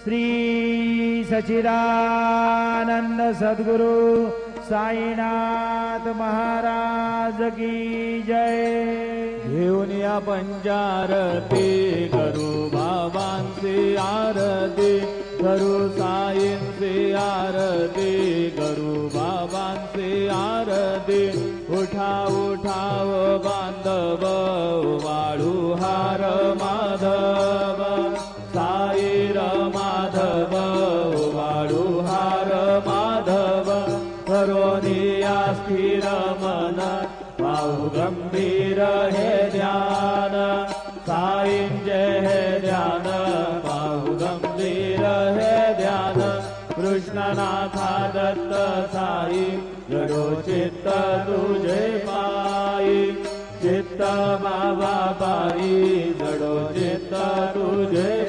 श्री सच्चिदानंद सद्गुरु साईनाथ महाराज की जय। घेऊन या पंचारती करू बाबांची आरती, करू साईंची आरती, करू बाबांची आरती। उठा उठाव बांधव वाळू हार माधव, साईर माधव वाळू हार माधव। करोनिया स्थिर मन पाहू गंभीर हे ध्यान, साईंचे हे ध्यान पाहू गंभीर हे ध्यान। कृष्णनाथा दत्त साई जडो चित्त तुझे पायी, चित्त बाबा पायी जडो चित्त तुझे